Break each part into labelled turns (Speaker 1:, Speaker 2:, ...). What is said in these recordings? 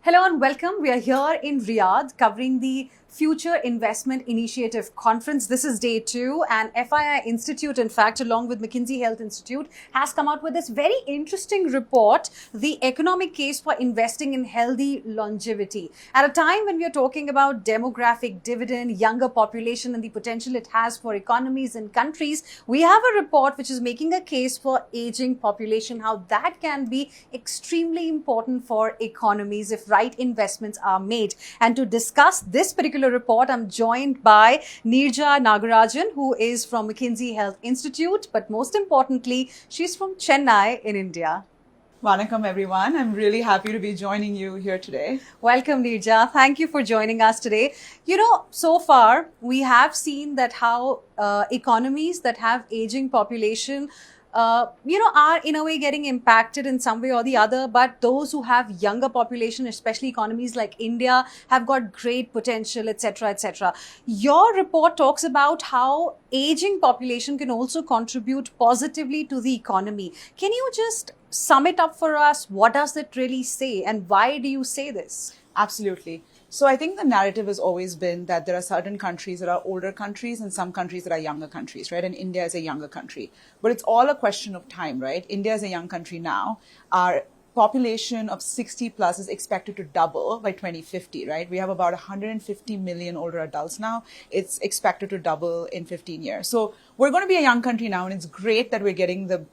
Speaker 1: Hello and welcome. We are here in Riyadh covering the Future Investment Initiative Conference. This is day 2 and FII Institute, in fact, along with McKinsey Health Institute, has come out with this very interesting report, The Economic Case for Investing in Healthy Longevity. At a time when we are talking about demographic dividend, younger population and the potential it has for economies and countries, we have a report which is making a case for aging population, how that can be extremely important for economies if right investments are made. And to discuss this particular report, I'm joined by Neeraja Nagarajan, who is from McKinsey Health Institute, but most importantly, she's from Chennai in India.
Speaker 2: Vanakkam everyone. I'm really happy to be joining you here today.
Speaker 1: Welcome, Neeraja. Thank you for joining us today. You know, so far we have seen that how economies that have aging population are in a way getting impacted in some way or the other. But those who have younger population, especially economies like India, have got great potential, etc., etc. Your report talks about how aging population can also contribute positively to the economy. Can you just sum it up for us? What does it really say and why do you say this?
Speaker 2: Absolutely. So I think the narrative has always been that there are certain countries that are older countries and some countries that are younger countries, right? And India is a younger country. But it's all a question of time, right? India is a young country now. Our population of 60 plus is expected to double by 2050, right? We have about 150 million older adults now. It's expected to double in 15 years. So we're going to be a young country now, and it's great that we're getting the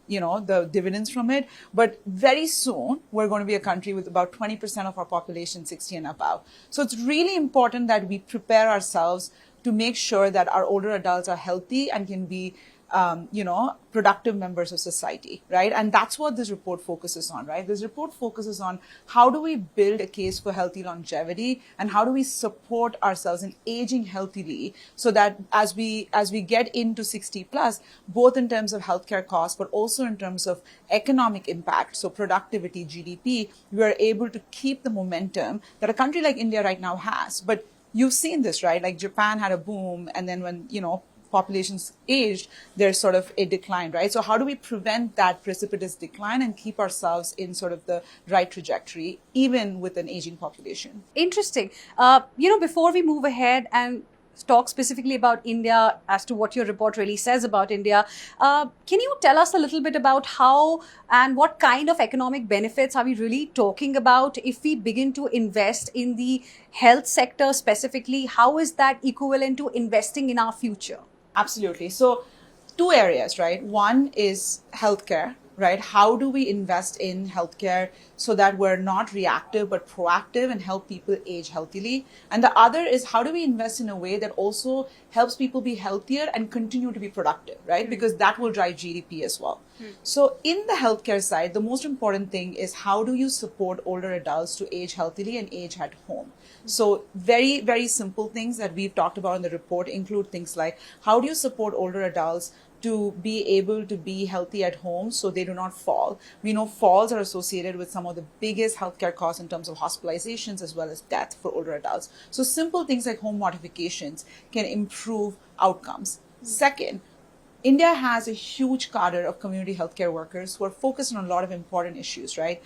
Speaker 2: dividends from it. But very soon, we're going to be a country with about 20% of our population 60 and above. So it's really important that we prepare ourselves to make sure that our older adults are healthy and can be productive members of society, right? And that's what this report focuses on, right? This report focuses on how do we build a case for healthy longevity and how do we support ourselves in aging healthily so that as we get into 60 plus, both in terms of healthcare costs, but also in terms of economic impact, so productivity, GDP, we are able to keep the momentum that a country like India right now has. But you've seen this, right? Like Japan had a boom, and then when, populations aged, there's sort of a decline, right? So how do we prevent that precipitous decline and keep ourselves in sort of the right trajectory, even with an aging population?
Speaker 1: Interesting. Before we move ahead and talk specifically about India as to what your report really says about India, can you tell us a little bit about how and what kind of economic benefits are we really talking about if we begin to invest in the health sector specifically? How is that equivalent to investing in our future?
Speaker 2: Absolutely. So 2 areas, right? One is healthcare, right? How do we invest in healthcare so that we're not reactive but proactive and help people age healthily? And the other is how do we invest in a way that also helps people be healthier and continue to be productive, right? Because that will drive GDP as well. So in the healthcare side, the most important thing is how do you support older adults to age healthily and age at home? So very, very simple things that we've talked about in the report include things like how do you support older adults to be able to be healthy at home so they do not fall. We know falls are associated with some of the biggest healthcare costs in terms of hospitalizations as well as death for older adults. So simple things like home modifications can improve outcomes. Second, India has a huge cadre of community healthcare workers who are focused on a lot of important issues, right?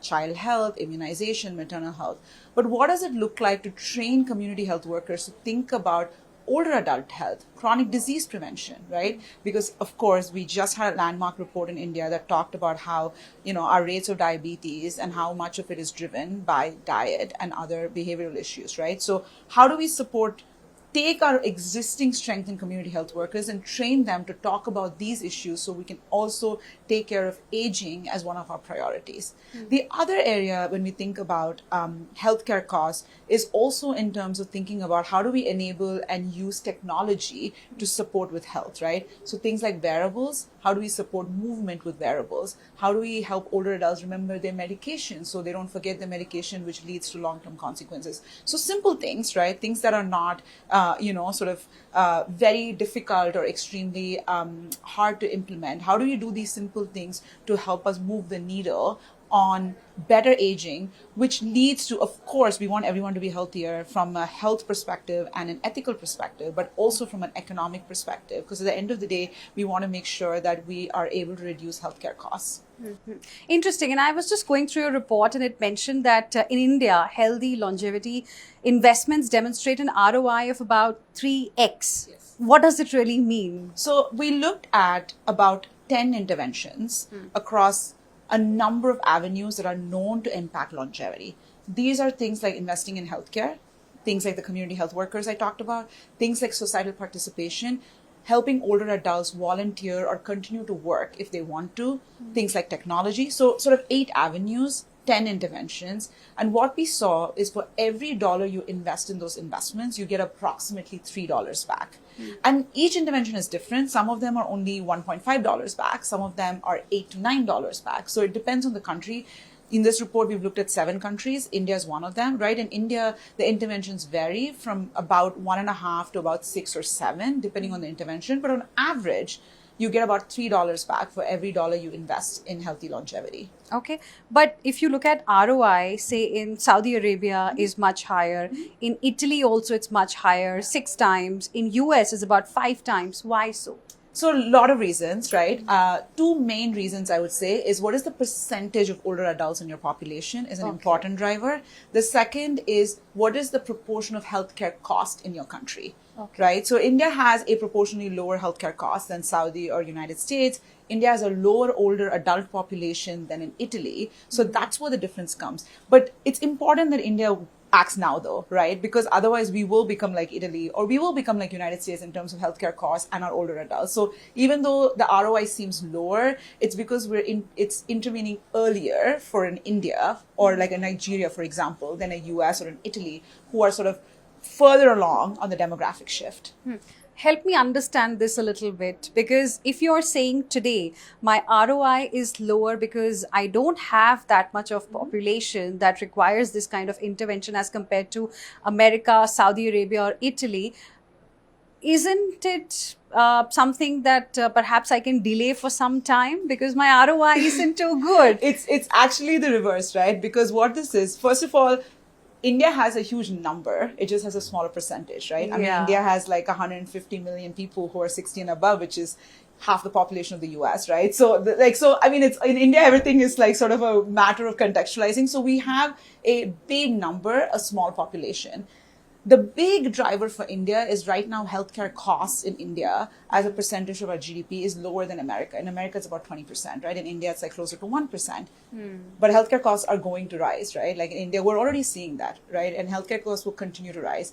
Speaker 2: Child health, immunization, maternal health. But what does it look like to train community health workers to think about older adult health, chronic disease prevention, right? Because of course, we just had a landmark report in India that talked about how, our rates of diabetes and how much of it is driven by diet and other behavioral issues, right? So how do we take our existing strength in community health workers and train them to talk about these issues so we can also take care of aging as one of our priorities. The other area when we think about healthcare costs is also in terms of thinking about how do we enable and use technology to support with health, right? So things like wearables, how do we support movement with wearables? How do we help older adults remember their medication so they don't forget their medication, which leads to long-term consequences? So simple things, right? Things that are not very difficult or extremely hard to implement. How do you do these simple things to help us move the needle on better aging, which leads to, of course, we want everyone to be healthier from a health perspective and an ethical perspective, but also from an economic perspective, because at the end of the day, we want to make sure that we are able to reduce healthcare costs.
Speaker 1: Interesting. And I was just going through a report and it mentioned that in India, healthy longevity investments demonstrate an ROI of about 3x.
Speaker 2: Yes.
Speaker 1: What does it really mean?
Speaker 2: So we looked at about 10 interventions across a number of avenues that are known to impact longevity. These are things like investing in healthcare, things like the community health workers I talked about, things like societal participation, helping older adults volunteer or continue to work if they want to, things like technology. So sort of 8 avenues, 10 interventions. And what we saw is for every dollar you invest in those investments, you get approximately $3 back. And each intervention is different. Some of them are only $1.5 back. Some of them are $8 to $9 back. So it depends on the country. In this report, we've looked at 7 countries. India is one of them, right? In India, the interventions vary from about 1.5 to about 6 or 7, depending on the intervention. But on average, you get about $3 back for every dollar you invest in healthy longevity.
Speaker 1: Okay. But if you look at ROI, say in Saudi Arabia is much higher. In Italy also it's much higher, 6 times. In US is about 5 times. Why so?
Speaker 2: So a lot of reasons, right? 2 main reasons I would say is what is the percentage of older adults in your population is an important driver. The second is what is the proportion of healthcare cost in your country, right? So India has a proportionally lower healthcare cost than Saudi or United States. India has a lower older adult population than in Italy. So that's where the difference comes. But it's important that India acts now though, right? Because otherwise we will become like Italy or we will become like United States in terms of healthcare costs and our older adults. So even though the ROI seems lower, it's because it's intervening earlier for an India or like a Nigeria, for example, than a US or an Italy who are sort of further along on the demographic shift.
Speaker 1: Help me understand this a little bit, because if you're saying today my ROI is lower because I don't have that much of population that requires this kind of intervention as compared to America, Saudi Arabia or Italy, isn't it something that perhaps I can delay for some time because my ROI isn't too good?
Speaker 2: It's actually the reverse, right? Because what this is, first of all, India has a huge number. It just has a smaller percentage, right? I mean, India has like 150 million people who are 60 and above, which is half the population of the US, right? So, I mean, it's in India, everything is like sort of a matter of contextualizing. So we have a big number, a small population. The big driver for India is right now healthcare costs in India as a percentage of our GDP is lower than America. In America, it's about 20%, right? In India, it's like closer to 1%. But healthcare costs are going to rise, right? Like in India, we're already seeing that, right? And healthcare costs will continue to rise.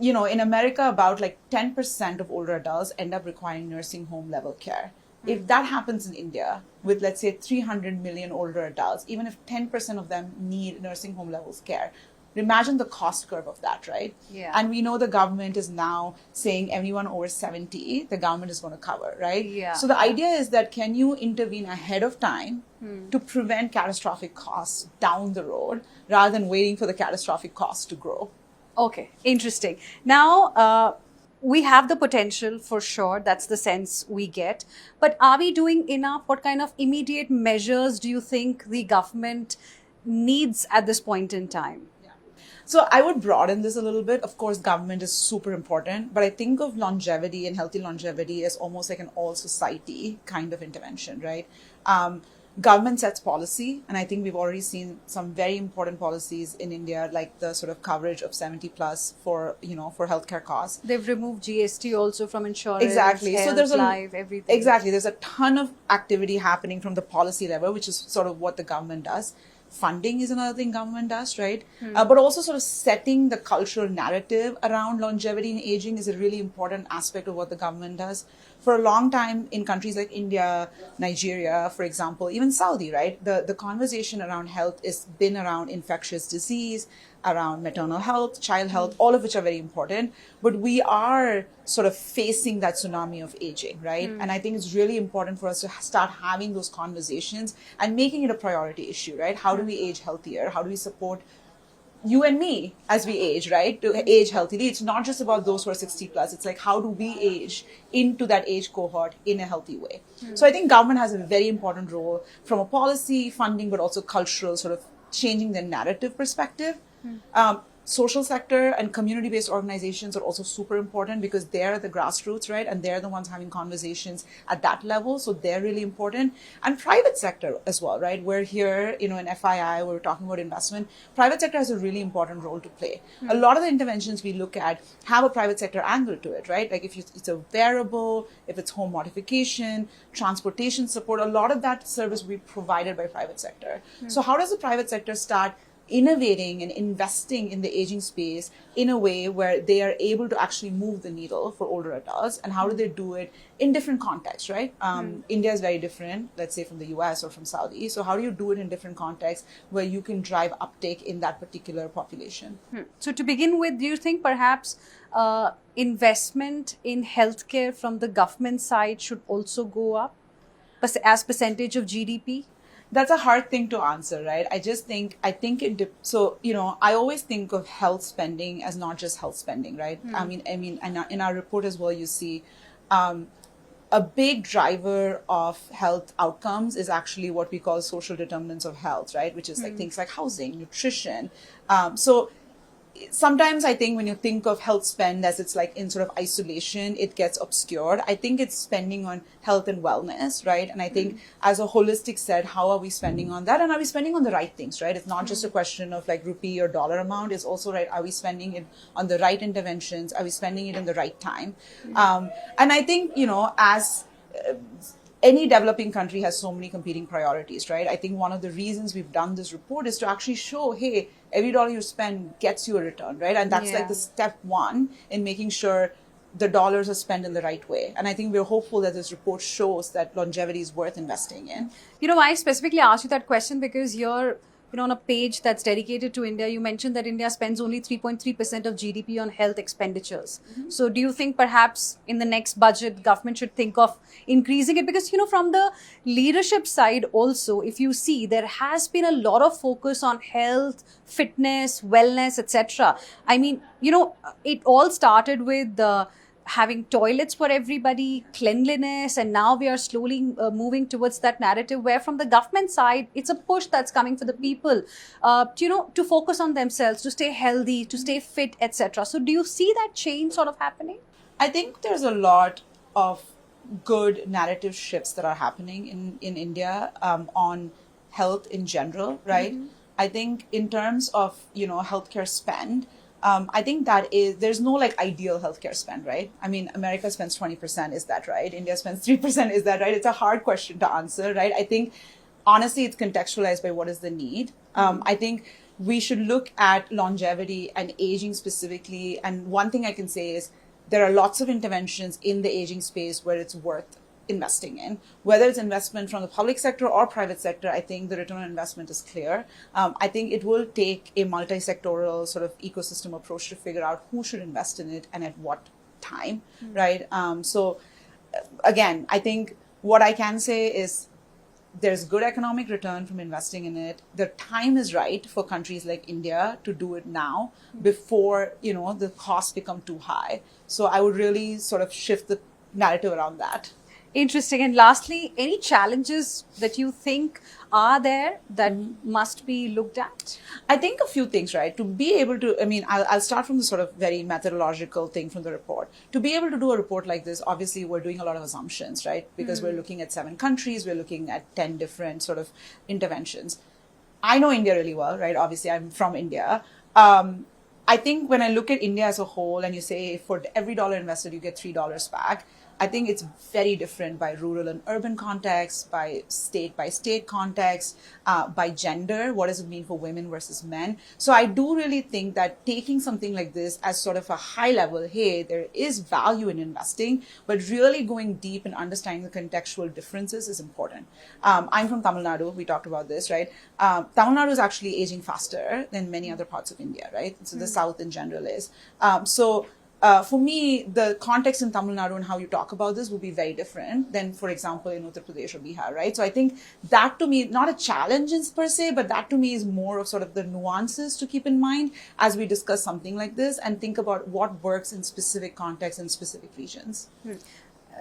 Speaker 2: You know, in America, about like 10% of older adults end up requiring nursing home level care. If that happens in India with, let's say, 300 million older adults, even if 10% of them need nursing home levels care, imagine the cost curve of that, right?
Speaker 1: Yeah.
Speaker 2: And we know the government is now saying anyone over 70, the government is going to cover, right?
Speaker 1: Yeah.
Speaker 2: So the idea is that can you intervene ahead of time to prevent catastrophic costs down the road rather than waiting for the catastrophic costs to grow?
Speaker 1: Okay, interesting. Now, we have the potential for sure. That's the sense we get. But are we doing enough? What kind of immediate measures do you think the government needs at this point in time?
Speaker 2: So I would broaden this a little bit. Of course, government is super important, but I think of longevity and healthy longevity as almost like an all society kind of intervention, right? Government sets policy, and I think we've already seen some very important policies in India, like the sort of coverage of 70 plus for healthcare costs.
Speaker 1: They've removed GST also from insurance.
Speaker 2: Exactly.
Speaker 1: Health,
Speaker 2: So there's
Speaker 1: life, everything.
Speaker 2: Exactly. There's a ton of activity happening from the policy level, which is sort of what the government does. Funding is another thing government does, right? But also sort of setting the cultural narrative around longevity and aging is a really important aspect of what the government does. For a long time in countries like India, Nigeria, for example, even Saudi, right? The conversation around health has been around infectious disease, around maternal health, child health, all of which are very important. But we are sort of facing that tsunami of aging, right? And I think it's really important for us to start having those conversations and making it a priority issue, right? How do we age healthier? How do we support you and me as we age, right? To age healthily. It's not just about those who are 60 plus. It's like, how do we age into that age cohort in a healthy way? So I think government has a very important role from a policy, funding, but also cultural sort of changing the narrative perspective. social sector and community-based organizations are also super important because they're the grassroots, right? And they're the ones having conversations at that level. So they're really important. And private sector as well, right? We're here, in FII, we're talking about investment. Private sector has a really important role to play. A lot of the interventions we look at have a private sector angle to it, right? Like if it's a wearable, if it's home modification, transportation support, a lot of that service will be provided by private sector. So how does the private sector start innovating and investing in the aging space in a way where they are able to actually move the needle for older adults? And how do they do it in different contexts, right? India is very different, let's say from the US or from Saudi. So how do you do it in different contexts where you can drive uptake in that particular population?
Speaker 1: So to begin with, do you think perhaps investment in healthcare from the government side should also go up as percentage of GDP?
Speaker 2: That's a hard thing to answer, right? I think I always think of health spending as not just health spending, right? I mean, and in our report as well, you see a big driver of health outcomes is actually what we call social determinants of health, right? Which is like things like housing, nutrition. So sometimes I think when you think of health spend as it's like in sort of isolation, it gets obscured. I think it's spending on health and wellness, right? And I think as a holistic set, how are we spending on that? And are we spending on the right things, right? It's not just a question of like rupee or dollar amount. It's also, right, are we spending it on the right interventions? Are we spending it in the right time? And I think, as any developing country has so many competing priorities, right? I think one of the reasons we've done this report is to actually show, hey, every dollar you spend gets you a return, right? And that's like the step one in making sure the dollars are spent in the right way. And I think we're hopeful that this report shows that longevity is worth investing in.
Speaker 1: I specifically asked you that question because you're on a page that's dedicated to India, you mentioned that India spends only 3.3% of GDP on health expenditures. So do you think perhaps in the next budget, government should think of increasing it? Because, from the leadership side also, if you see, there has been a lot of focus on health, fitness, wellness, etc. I mean, it all started with having toilets for everybody, cleanliness, and now we are slowly moving towards that narrative where from the government side, it's a push that's coming for the people, to focus on themselves, to stay healthy, to stay fit, etc. So do you see that change sort of happening?
Speaker 2: I think there's a lot of good narrative shifts that are happening in India on health in general, right? I think in terms of, healthcare spend, I think there's no like ideal healthcare spend, right? I mean, America spends 20%, is that right? India spends 3%, is that right? It's a hard question to answer, right? I think, honestly, it's contextualized by what is the need. I think we should look at longevity and aging specifically. And one thing I can say is there are lots of interventions in the aging space where it's worth investing in, whether it's investment from the public sector or private sector. I think the return on investment is clear. I think it will take a multi-sectoral sort of ecosystem approach to figure out who should invest in it and at what time, right? So again, I think what I can say is there's good economic return from investing in it. The time is right for countries like India to do it now before, the costs become too high. So I would really sort of shift the narrative around that.
Speaker 1: Interesting. And lastly, any challenges that you think are there that must be looked at?
Speaker 2: I think a few things, right? To be able to, I'll start from the sort of very methodological thing from the report. To be able to do a report like this, obviously we're doing a lot of assumptions, right? Because we're looking at 7 countries, we're looking at 10 different sort of interventions. I know India really well, right? Obviously I'm from India. I think when I look at India as a whole and you say for every dollar invested, you get $3 back, I think it's very different by rural and urban context, by state context, by gender. What does it mean for women versus men? So I do really think that taking something like this as sort of a high level, hey, there is value in investing, but really going deep and understanding the contextual differences is important. I'm from Tamil Nadu. We talked about this, right? Tamil Nadu is actually aging faster than many other parts of India, right? So the South in general is. For me, the context in Tamil Nadu and how you talk about this will be very different than, for example, in Uttar Pradesh or Bihar, right? So I think that to me, not a challenge per se, but that to me is more of sort of the nuances to keep in mind as we discuss something like this and think about what works in specific contexts and specific regions.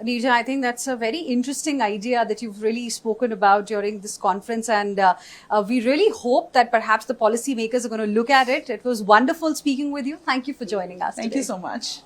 Speaker 1: Neeraja, I think that's a very interesting idea that you've really spoken about during this conference, and we really hope that perhaps the policymakers are going to look at it. It was wonderful speaking with you. Thank you for joining us
Speaker 2: Thank
Speaker 1: today.
Speaker 2: you so much.